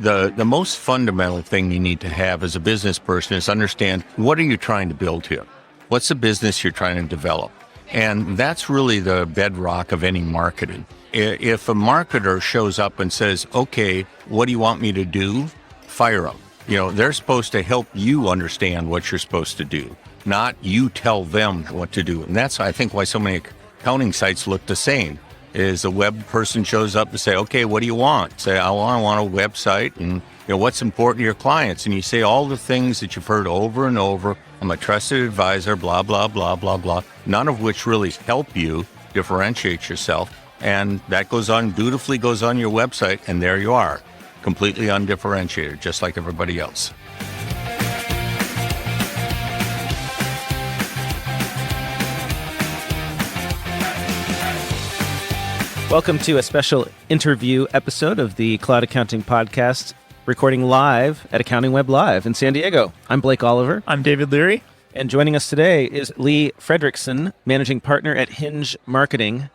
the most fundamental thing you need to have as a business person is understand, what are you trying to build here? What's the business you're trying to develop? And that's really the bedrock of any marketing. If a marketer shows up and says, okay, what do you want me to do? Fire them. They're supposed to help you understand what you're supposed to do, not you tell them what to do. And that's, I think, why so many accounting sites look the same. Is a web person shows up and say, okay, what do you want? Say, I want a website, and what's important to your clients? And you say all the things that you've heard over and over. I'm a trusted advisor, blah, blah, blah, blah, blah, none of which really help you differentiate yourself. And that dutifully goes on your website, and there you are, completely undifferentiated, just like everybody else. Welcome to a special interview episode of the Cloud Accounting Podcast, recording live at AccountingWEB Live in San Diego. I'm Blake Oliver. I'm David Leary. And joining us today is Lee Frederiksen, Managing Partner at Hinge Marketing.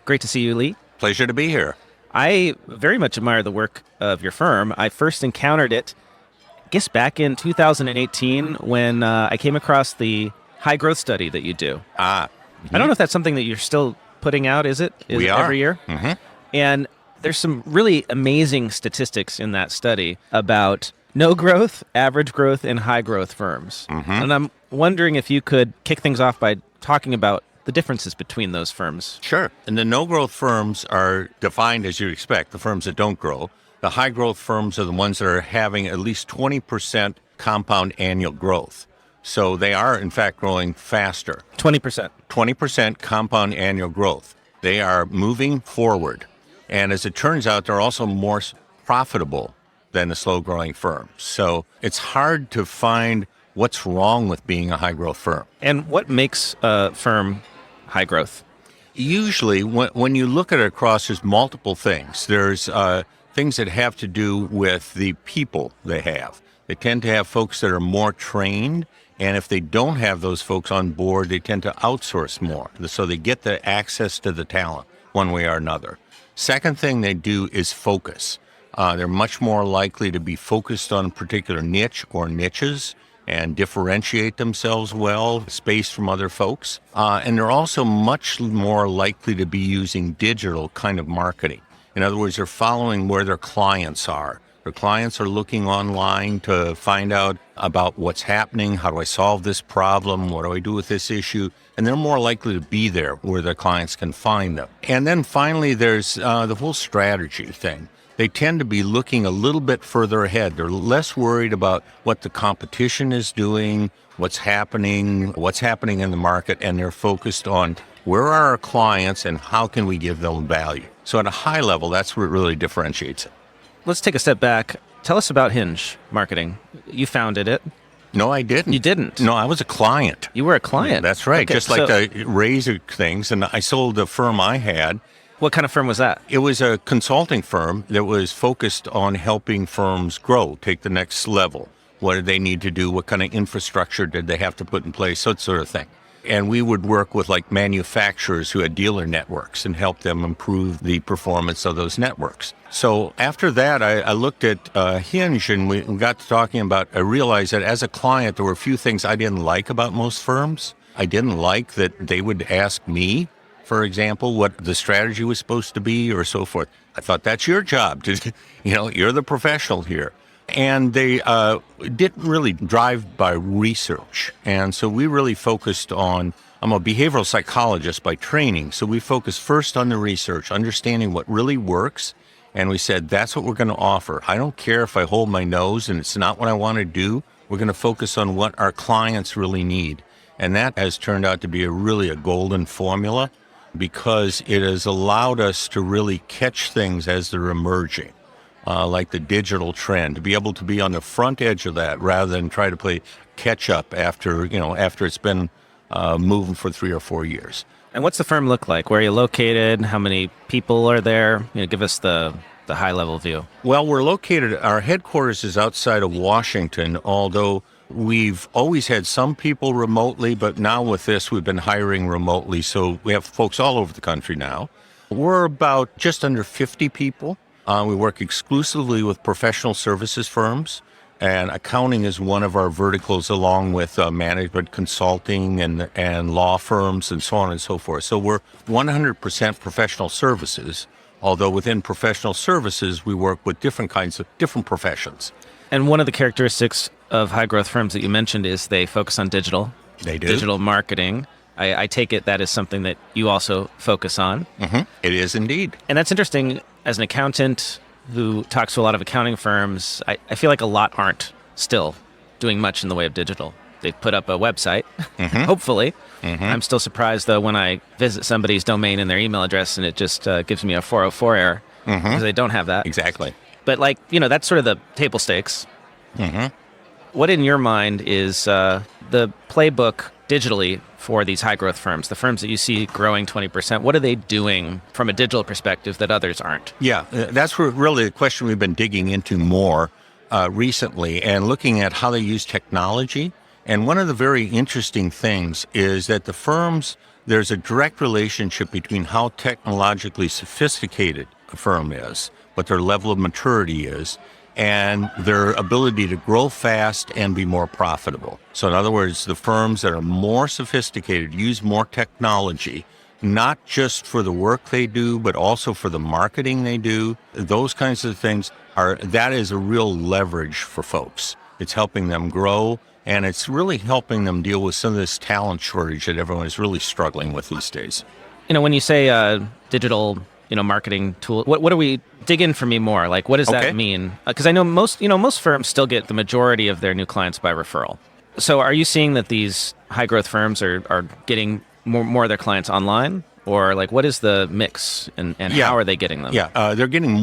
Great to see you, Lee. Pleasure to be here. I very much admire the work of your firm. I first encountered it, I guess, back in 2018 when I came across the high growth study that you do. I don't know if that's something that you're still putting out, is it? We are. Every year? Mm-hmm. And there's some really amazing statistics in that study about no growth, average growth, and high growth firms. Mm-hmm. And I'm wondering if you could kick things off by talking about the differences between those firms. Sure. And the no growth firms are defined as you'd expect, the firms that don't grow. The high growth firms are the ones that are having at least 20% compound annual growth. So they are, in fact, growing faster. 20%. 20% compound annual growth. They are moving forward. And as it turns out, they're also more profitable than the slow-growing firms. So it's hard to find what's wrong with being a high-growth firm. And what makes a firm high growth? Usually, when you look at it across, there's multiple things. There's things that have to do with the people they have. They tend to have folks that are more trained. And if they don't have those folks on board, they tend to outsource more. So they get the access to the talent one way or another. Second thing they do is focus. They're much more likely to be focused on a particular niche or niches and differentiate themselves well, spaced from other folks. And they're also much more likely to be using digital kind of marketing. In other words, they're following where their clients are. Their clients are looking online to find out about what's happening, how do I solve this problem, what do I do with this issue, and they're more likely to be there where their clients can find them. And then finally, there's the whole strategy thing. They tend to be looking a little bit further ahead. They're less worried about what the competition is doing, what's happening in the market, and they're focused on where are our clients and how can we give them value. So at a high level, that's what really differentiates it. Let's take a step back. Tell us about Hinge Marketing. You founded it. No, I didn't. You didn't? No, I was a client. You were a client? That's right. Okay, just like the razor things. And I sold the firm I had. What kind of firm was that? It was a consulting firm that was focused on helping firms grow, take the next level. What did they need to do? What kind of infrastructure did they have to put in place? That sort of thing. And we would work with like manufacturers who had dealer networks and help them improve the performance of those networks. So after that, I looked at Hinge and we got to talking about, I realized that as a client, there were a few things I didn't like about most firms. I didn't like that they would ask me, for example, what the strategy was supposed to be or so forth. I thought, that's your job. You're the professional here. And they didn't really drive by research. And so we really focused on, I'm a behavioral psychologist by training, so we focused first on the research, understanding what really works. And we said, that's what we're going to offer. I don't care if I hold my nose and it's not what I want to do. We're going to focus on what our clients really need. And that has turned out to be really a golden formula because it has allowed us to really catch things as they're emerging. Like the digital trend, to be able to be on the front edge of that rather than try to play catch up after it's been moving for 3 or 4 years. And what's the firm look like? Where are you located? How many people are there? Give us the high level view. Well, we're located, our headquarters is outside of Washington, although we've always had some people remotely, but now with this, we've been hiring remotely. So we have folks all over the country now. We're about just under 50 people. We work exclusively with professional services firms, and accounting is one of our verticals, along with management consulting and law firms and so on and so forth. So we're 100% professional services, although within professional services, we work with different professions. And one of the characteristics of high growth firms that you mentioned is they focus on digital. They do. Digital marketing. I take it that is something that you also focus on. Mm-hmm. It is indeed. And that's interesting. As an accountant who talks to a lot of accounting firms, I feel like a lot aren't still doing much in the way of digital. They've put up a website, hopefully. Mm-hmm. I'm still surprised, though, when I visit somebody's domain and their email address and it just gives me a 404 error because they don't have that. Exactly. But, that's sort of the table stakes. Mm-hmm. What in your mind is the playbook digitally for these high growth firms, the firms that you see growing 20%? What are they doing from a digital perspective that others aren't? Yeah, that's really the question we've been digging into more recently, and looking at how they use technology. And one of the very interesting things is that the firms, there's a direct relationship between how technologically sophisticated a firm is, what their level of maturity is, and their ability to grow fast and be more profitable. So in other words, the firms that are more sophisticated use more technology, not just for the work they do, but also for the marketing they do. Those kinds of things that is a real leverage for folks. It's helping them grow, and it's really helping them deal with some of this talent shortage that everyone is really struggling with these days. When you say digital marketing tool, what do we dig in for me more? What does that mean? Because I know most firms still get the majority of their new clients by referral. So are you seeing that these high growth firms are getting more of their clients online? Or what is the mix and how are they getting them? Yeah, they're getting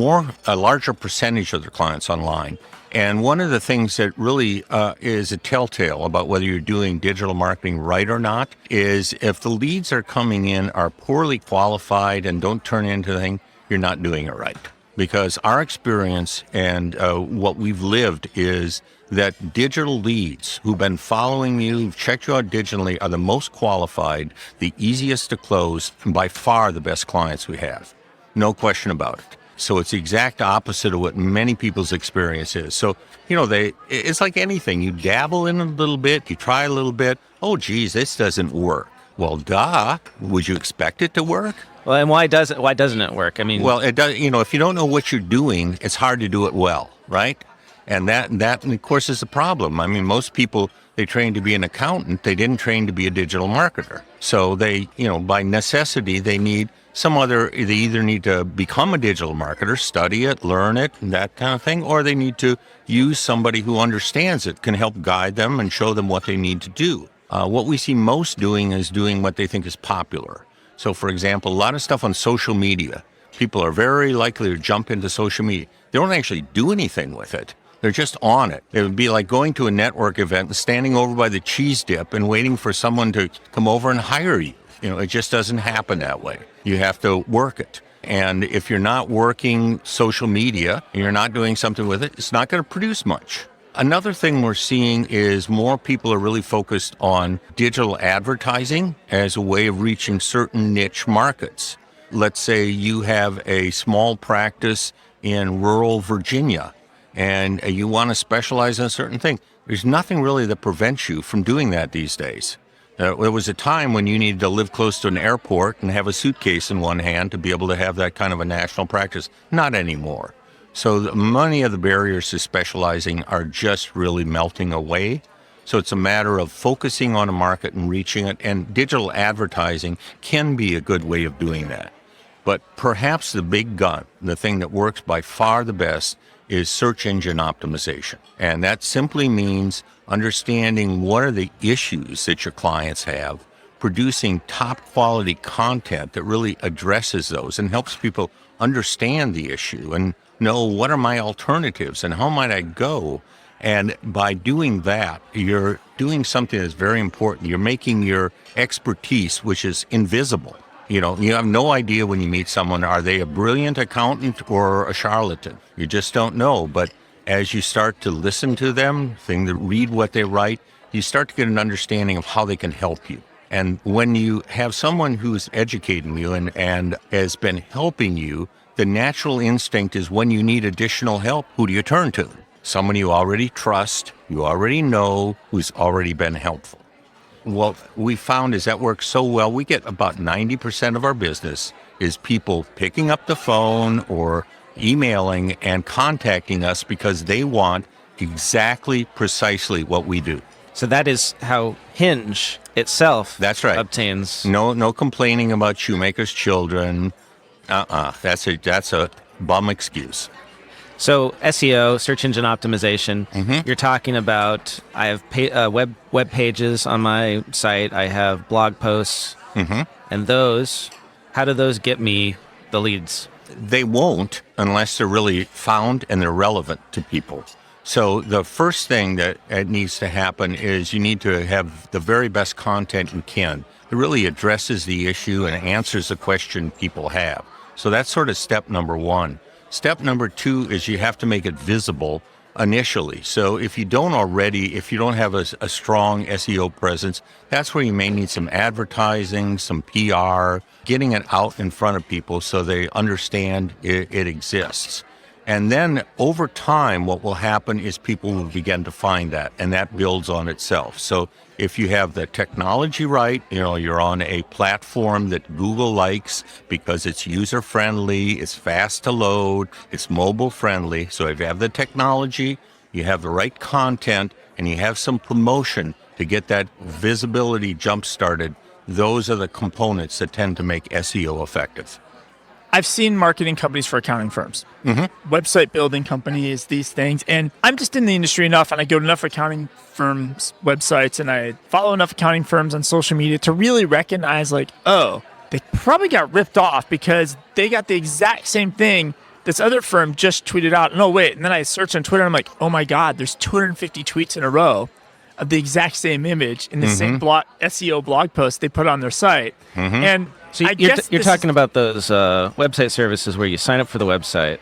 a larger percentage of their clients online. And one of the things that really is a telltale about whether you're doing digital marketing right or not is if the leads are coming in are poorly qualified and don't turn into anything, you're not doing it right. Because our experience and what we've lived is that digital leads who've been following you, who've checked you out digitally, are the most qualified, the easiest to close, and by far the best clients we have. No question about it. So it's the exact opposite of what many people's experience is. So, it's like anything. You dabble in a little bit, you try a little bit. Oh, geez, this doesn't work. Well, duh. Would you expect it to work? Well, and why doesn't it work? Well, it does. If you don't know what you're doing, it's hard to do it well, right? And that, of course, is the problem. Most people, they train to be an accountant. They didn't train to be a digital marketer. So they, by necessity, they either need to become a digital marketer, study it, learn it, and that kind of thing, or they need to use somebody who understands it, can help guide them and show them what they need to do. What we see most doing is doing what they think is popular. So, for example, a lot of stuff on social media. People are very likely to jump into social media. They don't actually do anything with it. They're just on it. It would be like going to a network event and standing over by the cheese dip and waiting for someone to come over and hire you. It just doesn't happen that way. You have to work it. And if you're not working social media and you're not doing something with it, it's not going to produce much. Another thing we're seeing is more people are really focused on digital advertising as a way of reaching certain niche markets. Let's say you have a small practice in rural Virginia and you want to specialize in a certain thing. There's nothing really that prevents you from doing that these days. There was a time when you needed to live close to an airport and have a suitcase in one hand to be able to have that kind of a national practice. Not anymore. So many of the barriers to specializing are just really melting away. So it's a matter of focusing on a market and reaching it, and digital advertising can be a good way of doing that. But perhaps the big gun, the thing that works by far the best, is search engine optimization. And that simply means understanding what are the issues that your clients have, producing top quality content that really addresses those and helps people understand the issue and know what are my alternatives and how might I go. And by doing that, you're doing something that's very important. You're making your expertise, which is invisible. You have no idea when you meet someone, are they a brilliant accountant or a charlatan? You just don't know. But as you start to listen to them, read what they write, you start to get an understanding of how they can help you. And when you have someone who's educating you and has been helping you, the natural instinct is when you need additional help, who do you turn to? Someone you already trust, you already know, who's already been helpful. What we found is that works so well, we get about 90% of our business is people picking up the phone or emailing and contacting us because they want exactly precisely what we do. So that is how Hinge itself That's right. obtains. No complaining about shoemaker's children. That's a bum excuse. So SEO, search engine optimization, you're talking about, I have web pages on my site, I have blog posts, and those, how do those get me the leads? They won't unless they're really found and they're relevant to people. So the first thing that needs to happen is you need to have the very best content you can that really addresses the issue and answers the question people have. So that's sort of step number one. Step number two is you have to make it visible initially. So if you don't have a strong SEO presence, that's where you may need some advertising, some PR, getting it out in front of people so they understand it exists. And then over time, what will happen is people will begin to find that, and that builds on itself. So if you have the technology right, you're on a platform that Google likes because it's user-friendly, it's fast to load, it's mobile-friendly. So if you have the technology, you have the right content, and you have some promotion to get that visibility jump-started, those are the components that tend to make SEO effective. I've seen marketing companies for accounting firms, website building companies, these things. And I'm just in the industry enough, and I go to enough accounting firms' websites, and I follow enough accounting firms on social media to really recognize, they probably got ripped off because they got the exact same thing this other firm just tweeted out. No, wait. And then I search on Twitter, and I'm like, oh my God, there's 250 tweets in a row of the exact same image in the same SEO blog post they put on their site. And so you're talking about those website services where you sign up for the website,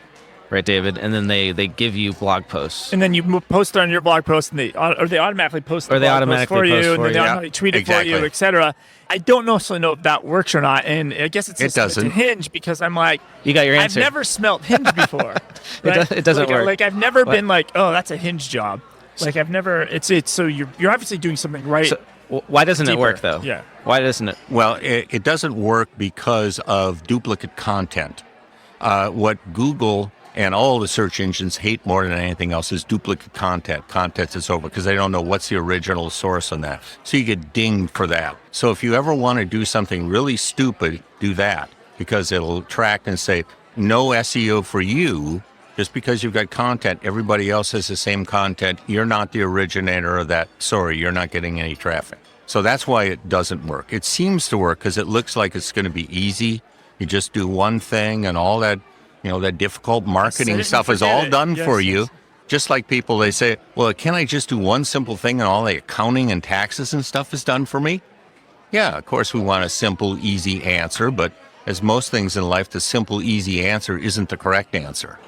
right, David? And then they give you blog posts. And then you post it on your blog post, and they automatically post the blog post for you, and then they automatically tweet it for you, etc. I don't necessarily know if that works or not, and I guess it doesn't Hinge because I'm like, you got your answer. I've never smelt Hinge before. Right? It doesn't work. I've never been like, oh, that's a Hinge job. I've never. It's so you're obviously doing something right. So, why doesn't it work though? Yeah. Why doesn't it? Well, it doesn't work because of duplicate content. What Google and all the search engines hate more than anything else is duplicate content. Content that's over because they don't know what's the original source on that. So you get dinged for that. So if you ever want to do something really stupid, do that because it'll track and say, no SEO for you. Just because you've got content, everybody else has the same content. You're not the originator of that. Sorry, you're not getting any traffic. So that's why it doesn't work. It seems to work because it looks like it's going to be easy. You just do one thing and all that, that difficult marketing stuff is all done for you. Just like people, they say, well, can I just do one simple thing and all the accounting and taxes and stuff is done for me? Yeah, of course we want a simple, easy answer. But as most things in life, the simple, easy answer isn't the correct answer.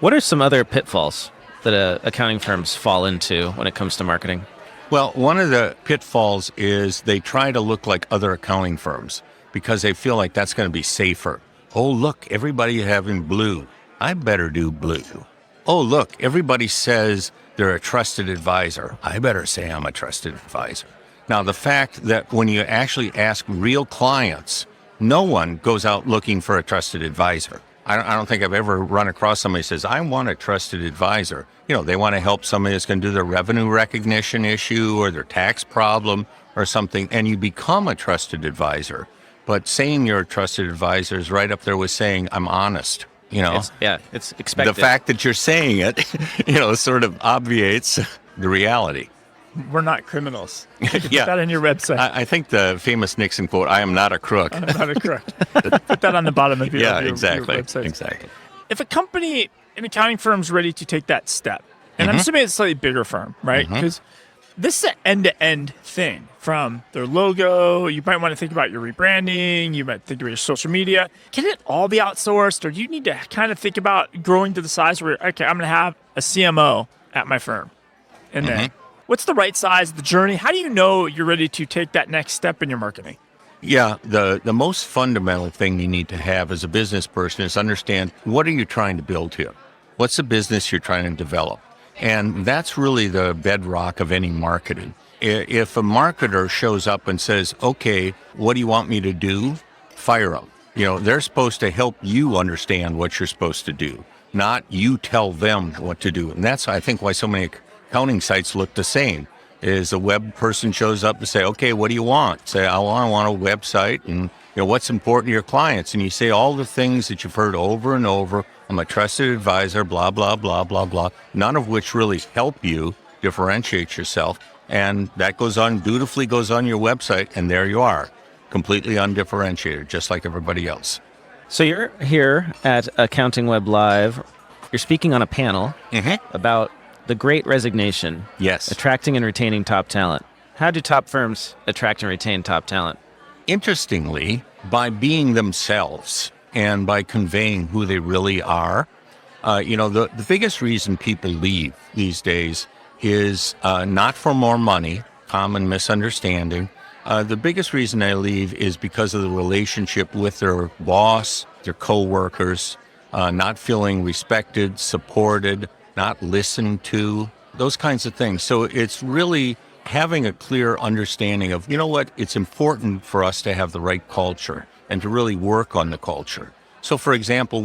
What are some other pitfalls that accounting firms fall into when it comes to marketing? Well, one of the pitfalls is they try to look like other accounting firms because they feel like that's going to be safer. Oh, look, everybody having blue. I better do blue. Oh, look, everybody says they're a trusted advisor. I better say I'm a trusted advisor. Now, the fact that when you actually ask real clients, no one goes out looking for a trusted advisor. I don't think I've ever run across somebody who says, I want a trusted advisor. They want to help somebody that's going to do their revenue recognition issue or their tax problem or something, and you become a trusted advisor. But saying you're a trusted advisor is right up there with saying, I'm honest. It's expected. The fact that you're saying it, sort of obviates the reality. We're not criminals. Put Yeah. that on your website. I think the famous Nixon quote, I am not a crook. I'm not a crook. Put that on the bottom of your, Yeah, your exactly. website. Exactly. If a company, an accounting firm is ready to take that step, and I'm assuming it's a slightly bigger firm, right? Because this is an end-to-end thing from their logo. You might want to think about your rebranding. You might think about your social media. Can it all be outsourced, or do you need to kind of think about growing to the size where, okay, I'm going to have a CMO at my firm? And then what's the right size, the journey? How do you know you're ready to take that next step in your marketing? Yeah, the most fundamental thing you need to have as a business person is understand, what are you trying to build here? What's the business you're trying to develop? And that's really the bedrock of any marketing. If a marketer shows up and says, okay, what do you want me to do? Fire them. They're supposed to help you understand what you're supposed to do, not you tell them what to do. And that's, I think, why so many accounting sites look the same. Is a web person shows up to say, okay, what do you want? Say, I want a website, and what's important to your clients? And you say all the things that you've heard over and over. I'm a trusted advisor, blah, blah, blah, blah, blah, none of which really help you differentiate yourself. And that dutifully goes on your website, and there you are, completely undifferentiated, just like everybody else. So you're here at AccountingWEB Live. You're speaking on a panel about the Great Resignation. Yes. Attracting and retaining top talent. How do top firms attract and retain top talent? Interestingly, by being themselves and by conveying who they really are. The biggest reason people leave these days is not for more money, common misunderstanding. The biggest reason they leave is because of the relationship with their boss, their coworkers, not feeling respected, supported, not listened to, those kinds of things. So it's really having a clear understanding of, it's important for us to have the right culture and to really work on the culture. So, for example,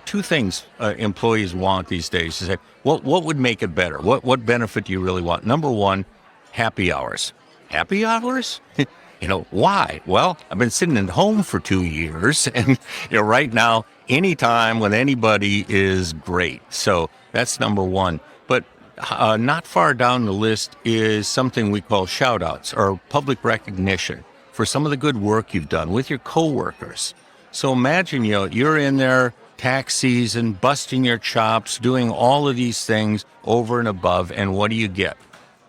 two things employees want these days is that, what would make it better? What benefit do you really want? Number one, happy hours. Happy hours? Why? Well, I've been sitting at home for 2 years, and right now, anytime with anybody is great. So that's number one. But not far down the list is something we call shout-outs, or public recognition for some of the good work you've done with your coworkers. So imagine, you're in there tax season, busting your chops, doing all of these things over and above, and what do you get?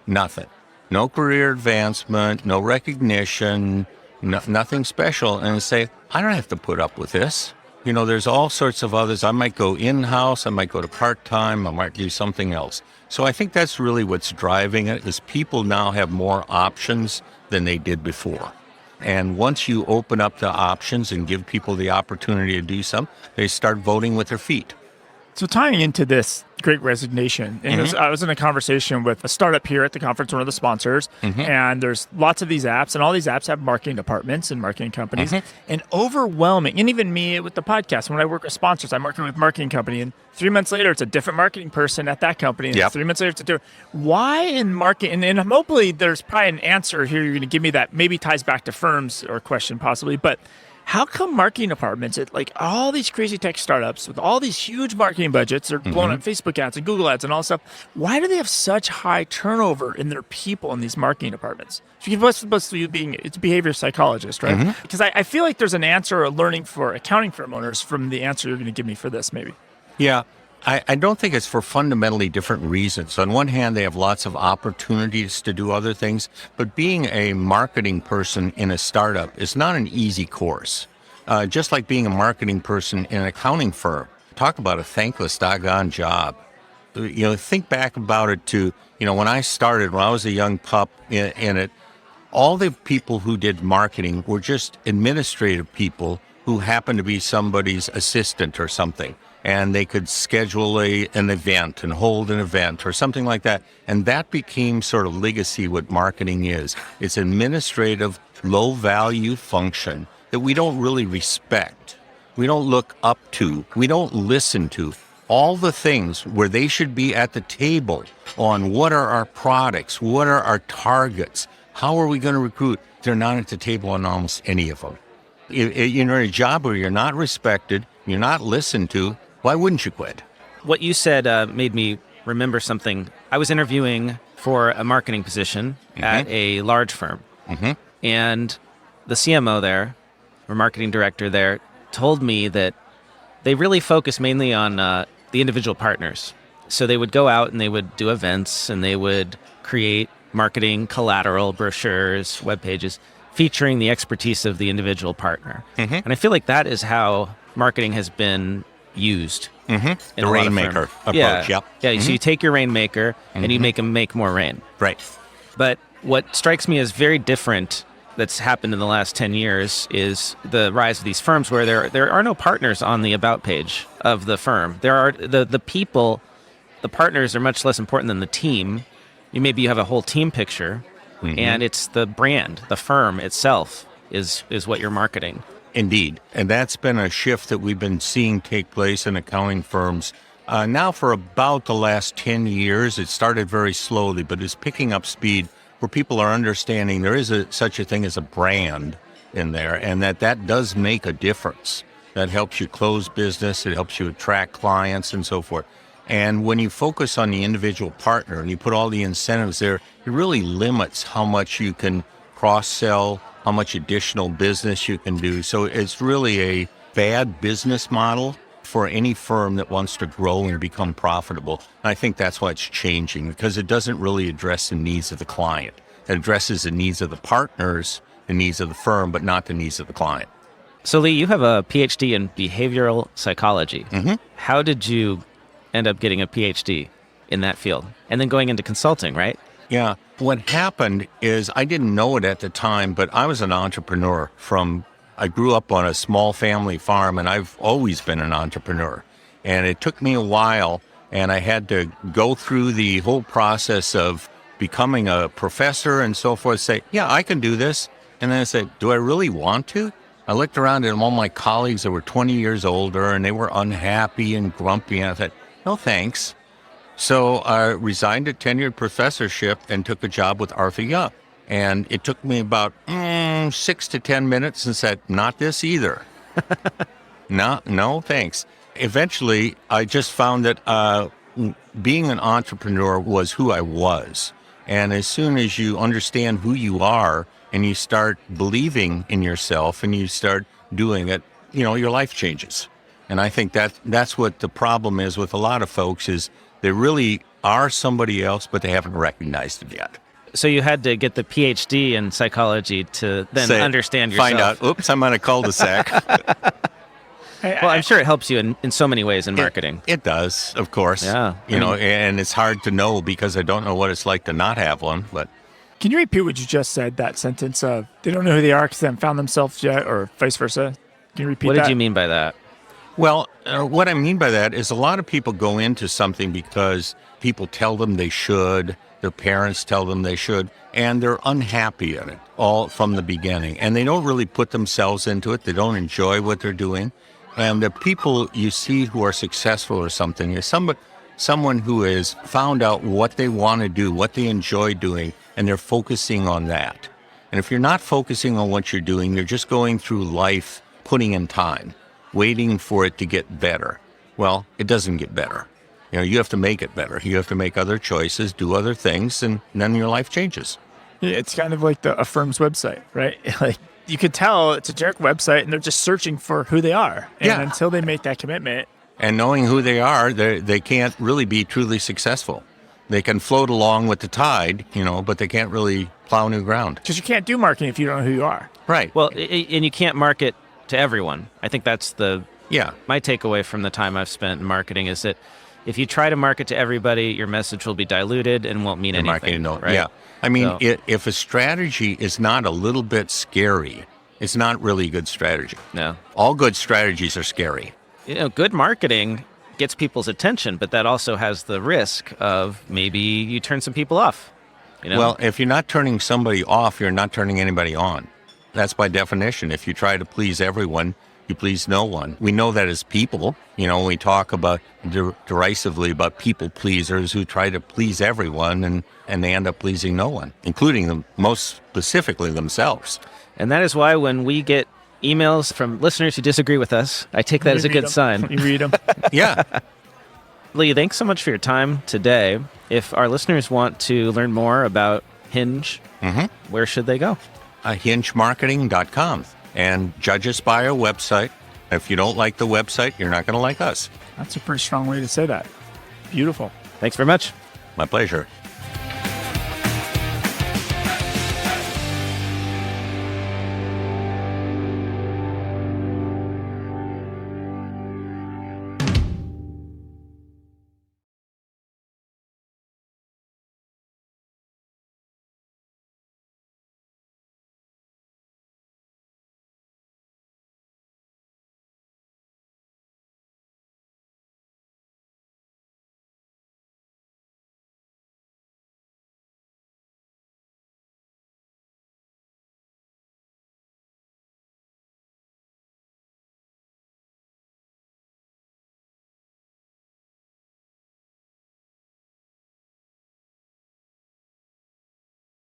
Nothing. No career advancement, no recognition, nothing special. And say, I don't have to put up with this. There's all sorts of others. I might go in-house, I might go to part-time, I might do something else. So I think that's really what's driving it, is people now have more options than they did before. And once you open up the options and give people the opportunity to do something, they start voting with their feet. So tying into this Great Resignation, and I was in a conversation with a startup here at the conference, one of the sponsors, and there's lots of these apps, and all these apps have marketing departments and marketing companies, and overwhelming, and even me with the podcast, when I work with sponsors, I'm working with marketing company, and 3 months later, it's a different marketing person at that company, and 3 months later, it's a different. Why in marketing, and hopefully there's probably an answer here you're going to give me that maybe ties back to firms or question possibly, but how come marketing departments at all these crazy tech startups with all these huge marketing budgets, they're blowing up Facebook ads and Google ads and all this stuff, why do they have such high turnover in their people in these marketing departments? So you're supposed to be it's a behavior psychologist, right? Because I feel like there's an answer or learning for accounting firm owners from the answer you're going to give me for this, maybe. Yeah. I don't think it's for fundamentally different reasons. On one hand, they have lots of opportunities to do other things, but being a marketing person in a startup is not an easy course. Just like being a marketing person in an accounting firm. Talk about a thankless doggone job. Think back about it to, when I started, when I was a young pup in it, all the people who did marketing were just administrative people who happened to be somebody's assistant or something. And they could schedule an event and hold an event or something like that. And that became sort of legacy what marketing is. It's administrative, low-value function that we don't really respect. We don't look up to. We don't listen to. All the things where they should be at the table on what are our products, what are our targets, how are we going to recruit, they're not at the table on almost any of them. You're in a job where you're not respected, you're not listened to, why wouldn't you quit? What you said made me remember something. I was interviewing for a marketing position at a large firm. And the CMO there, or marketing director there, told me that they really focus mainly on the individual partners. So they would go out and they would do events and they would create marketing collateral, brochures, web pages, featuring the expertise of the individual partner. And I feel like that is how marketing has been used. The rainmaker approach, yeah. Yep. Yeah, so you take your rainmaker and you make them make more rain. Right. But what strikes me as very different that's happened in the last 10 years is the rise of these firms where there are no partners on the about page of the firm. There are the people, the partners are much less important than the team. Maybe you have a whole team picture, and it's the brand, the firm itself is what you're marketing. Indeed. And that's been a shift that we've been seeing take place in accounting firms now for about the last 10 years. It started very slowly, but it's picking up speed where people are understanding there is such a thing as a brand in there, and that does make a difference. That helps you close business, it helps you attract clients and so forth. And when you focus on the individual partner and you put all the incentives there, it really limits how much you can cross-sell, how much additional business you can do. So it's really a bad business model for any firm that wants to grow and become profitable. And I think that's why it's changing, because it doesn't really address the needs of the client. It addresses the needs of the partners, the needs of the firm, but not the needs of the client. So Lee, you have a PhD in behavioral psychology. How did you end up getting a PhD in that field and then going into consulting, right? Yeah. What happened is I didn't know it at the time, but I was an entrepreneur I grew up on a small family farm, and I've always been an entrepreneur. And it took me a while, and I had to go through the whole process of becoming a professor and so forth, say, yeah, I can do this. And then I said, do I really want to? I looked around at all my colleagues that were 20 years older, and they were unhappy and grumpy. And I thought, no, thanks. So I resigned a tenured professorship and took a job with Arthur Young. And it took me about 6 to 10 minutes and said, not this either. No, thanks. Eventually, I just found that being an entrepreneur was who I was. And as soon as you understand who you are and you start believing in yourself and you start doing it, your life changes. And I think that's what the problem is with a lot of folks is they really are somebody else, but they haven't recognized it yet. So you had to get the PhD in psychology to then understand yourself. Find out, oops, I'm on a cul-de-sac. Well, I'm sure it helps you in so many ways in marketing. It does, of course. Yeah. And it's hard to know because I don't know what it's like to not have one. But Can you repeat what you just said, that sentence of they don't know who they are because they haven't found themselves yet, or vice versa? Can you repeat that? What did you mean by that? Well, what I mean by that is a lot of people go into something because people tell them they should, their parents tell them they should, and they're unhappy in it all from the beginning. And they don't really put themselves into it. They don't enjoy what they're doing. And the people you see who are successful or something is someone who has found out what they want to do, what they enjoy doing, and they're focusing on that. And if you're not focusing on what you're doing, you're just going through life, putting in time, waiting for it to get better. Well, it doesn't get better. You have to make it better. You have to make other choices, do other things, and then your life changes. It's kind of like a firm's website, right? Like you could tell it's a generic website and they're just searching for who they are. And until they make that commitment. And knowing who they are, they can't really be truly successful. They can float along with the tide, but they can't really plow new ground. Because you can't do marketing if you don't know who you are. Right. Well, and you can't market to everyone. I think that's my takeaway from the time I've spent in marketing is that if you try to market to everybody, your message will be diluted and won't mean anything. Right? Yeah. I mean, if a strategy is not a little bit scary, it's not really a good strategy. No. All good strategies are scary. Good marketing gets people's attention, but that also has the risk of maybe you turn some people off. Well, if you're not turning somebody off, you're not turning anybody on. That's by definition. If you try to please everyone, you please no one. We know that as people, when we talk about derisively about people pleasers who try to please everyone and they end up pleasing no one, including them, most specifically themselves. And that is why when we get emails from listeners who disagree with us, I take that as a good sign. You read them. Yeah. Lee, thanks so much for your time today. If our listeners want to learn more about Hinge, where should they go? HingeMarketing.com. And judge us by our website. If you don't like the website, you're not going to like us. That's a pretty strong way to say that. Beautiful. Thanks very much. My pleasure.